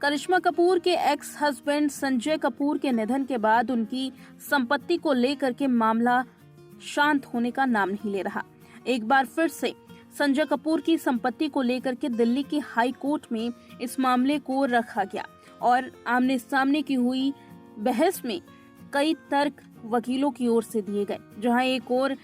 करिश्मा कपूर के ex husband Sanjay Kapoor के निधन के बाद उनकी संपत्ति को लेकर के मामला शांत होने का नाम नहीं ले रहा। एक बार फिर से संजय कपूर की संपत्ति को लेकर के दिल्ली की हाई कोर्ट में इस मामले को रखा गया और आमने सामने की हुई बहस में कई तर्क वकीलों की ओर से दिए गए, जहां एक और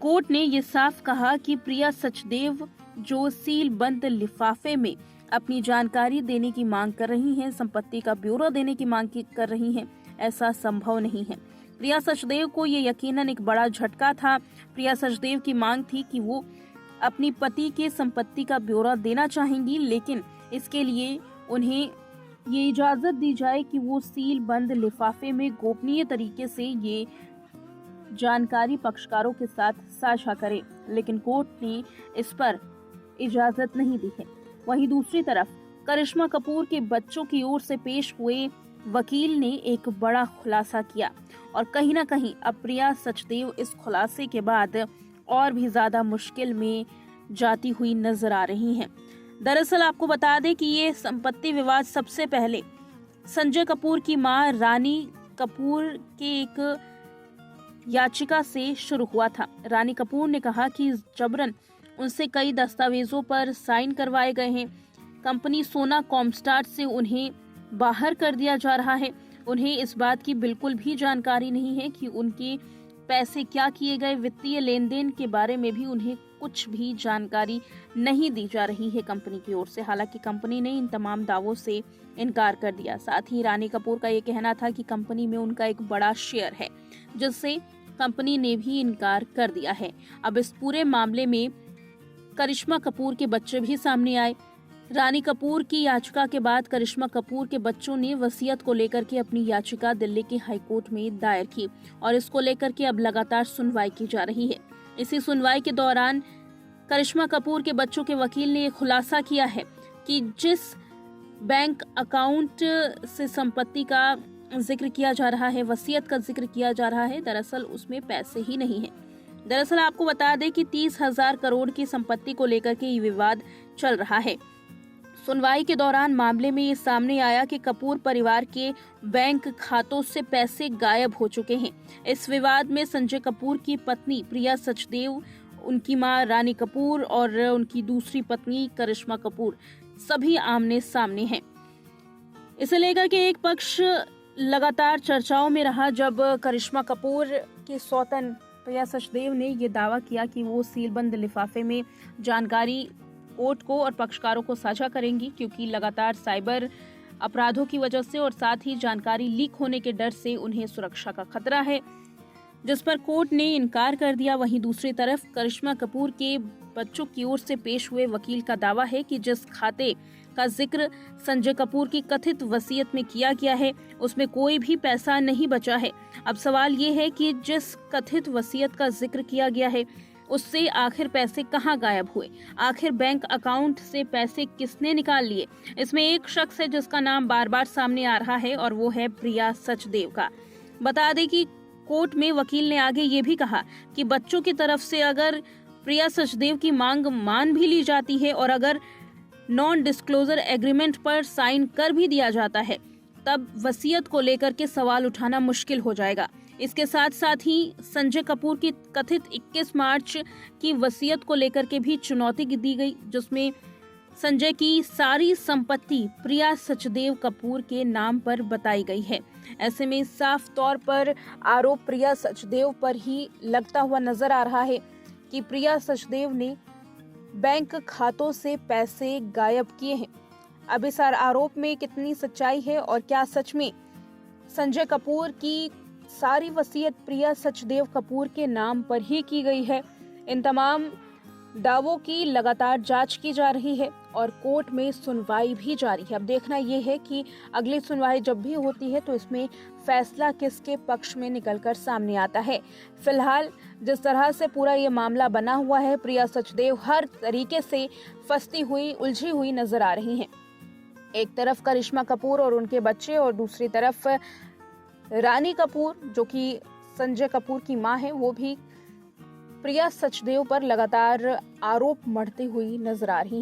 कोर्ट ने ये साफ कहा कि प्रिया सचदेव जो सील बंद लिफाफे में अपनी जानकारी देने की मांग कर रही हैं, संपत्ति का ब्यौरा देने की मांग कर रही हैं, ऐसा संभव नहीं है। प्रिया सचदेव को ये यकीनन एक बड़ा झटका था। प्रिया सचदेव की मांग थी कि वो अपनी पति के संपत्ति का ब्यौरा देना चाहेंगी, लेकिन इसके लिए उन्हें ये इजाजत दी जाए कि वो सील बंद लिफाफे में गोपनीय तरीके से ये जानकारी पक्षकारों के साथ साझा करें, लेकिन कोर्ट ने इस पर इजाजत नहीं दी है। वहीं दूसरी तरफ करिश्मा कपूर के बच्चों की ओर से पेश हुए वकील ने एक बड़ा खुलासा किया और कहीं ना कहीं अब प्रिया सचदेव इस खुलासे के बाद और भी ज्यादा मुश्किल में जाती हुई नजर आ रही हैं। दरअसल आपको बता दें कि ये संपत्ति विवाद सबसे पहले संजय कपूर की मां रानी कपूर के एक याचिका से शुरू हुआ था। रानी कपूर ने कहा कि जबरन उनसे कई दस्तावेजों पर साइन करवाए गए हैं। कंपनी सोना कॉमस्टार से उन्हें बाहर कर दिया जा रहा है। उन्हें इस बात की बिल्कुल भी जानकारी नहीं है कि उनके पैसे क्या किए गए। वित्तीय लेन देन के बारे में भी उन्हें कुछ भी जानकारी नहीं दी जा रही है कंपनी की ओर से। हालांकि कंपनी ने इन तमाम दावों से इनकार कर दिया। साथ ही रानी कपूर का ये कहना था कि कंपनी में उनका एक बड़ा शेयर है, जिससे कंपनी ने भी इनकार कर दिया है। अब इस पूरे मामले में करिश्मा कपूर के बच्चे भी सामने आए। रानी कपूर की याचिका के बाद करिश्मा कपूर के बच्चों ने वसीयत को लेकर के अपनी याचिका दिल्ली की हाई कोर्ट में दायर की और इसको लेकर के अब लगातार सुनवाई की जा रही है। इसी सुनवाई के दौरान करिश्मा कपूर के बच्चों के वकील ने खुलासा किया है कि जिस बैंक अकाउंट से संपत्ति का जिक्र किया जा रहा है, वसीयत का जिक्र किया जा रहा है, दरअसल उसमें पैसे ही नहीं है। दरअसल आपको बता दें कि 30,000 करोड़ की संपत्ति को लेकर के ये विवाद चल रहा है। सुनवाई के दौरान मामले में ये सामने आया कि कपूर परिवार के बैंक खातों से पैसे गायब हो चुके हैं। इस विवाद में संजय कपूर की पत्नी प्रिया सचदेव, उनकी मां रानी कपूर और उनकी दूसरी पत्नी करिश्मा कपूर सभी आमने सामने हैं। इसे लेकर के एक पक्ष लगातार चर्चाओं में रहा जब करिश्मा कपूर के सौतन प्रिया सचदेव ने ये दावा किया कि वो सीलबंद लिफाफे में जानकारी कोर्ट को और पक्षकारों को साझा करेंगी, क्योंकि लगातार साइबर अपराधों की वजह से और साथ ही जानकारी लीक होने के डर से उन्हें सुरक्षा का खतरा है, जिस पर कोर्ट ने इनकार कर दिया। वहीं दूसरी तरफ करिश्मा कपूर के बच्चों की ओर से पेश हुए वकील का दावा है कि जिस खाते का जिक्र संजय कपूर की कथित वसीयत में किया गया है, उसमें कोई भी पैसा नहीं बचा है। अब सवाल ये है कि जिस कथित वसीयत का जिक्र किया गया है, उससे आखिर पैसे कहां गायब हुए? आखिर बैंक अकाउंट से पैसे किसने निकाल लिए? इसमें एक शख्स है जिसका नाम बार बार सामने आ रहा है और वो है प्रिया सचदेव का। बता दें कि कोर्ट में वकील ने आगे ये भी कहा कि बच्चों की तरफ से अगर प्रिया सचदेव की मांग मान भी ली जाती है और अगर नॉन डिस्क्लोजर एग्रीमेंट पर साइन कर भी दिया जाता है, तब वसीयत को लेकर के सवाल उठाना मुश्किल हो जाएगा। इसके साथ साथ ही संजय कपूर की कथित 21 मार्च की वसीयत को लेकर के भी चुनौती दी गई, जिसमें संजय की सारी संपत्ति प्रिया सचदेव कपूर के नाम पर बताई गई है। ऐसे में साफ तौर पर आरोप प्रिया सचदेव पर ही लगता हुआ नजर आ रहा है कि प्रिया सचदेव ने बैंक खातों से पैसे गायब किए हैं। अब इस आरोप में कितनी सच्चाई है और क्या सच में संजय कपूर की सारी वसीयत प्रिया सचदेव कपूर के नाम पर ही की गई है? इन तमाम दावों की लगातार जांच की जा रही है और कोर्ट में सुनवाई भी जारी है। अब देखना यह है कि अगली सुनवाई जब भी होती है तो इसमें फैसला किसके पक्ष में निकलकर सामने आता है। फिलहाल जिस तरह से पूरा ये मामला बना हुआ है, प्रिया सचदेव हर तरीके से फंसती हुई, उलझी हुई नजर आ रही हैं। एक तरफ करिश्मा कपूर और उनके बच्चे और दूसरी तरफ रानी कपूर, जो कि संजय कपूर की मां है, वो भी प्रिया सचदेव पर लगातार आरोप मढ़ती हुई नजर आ रही हैं।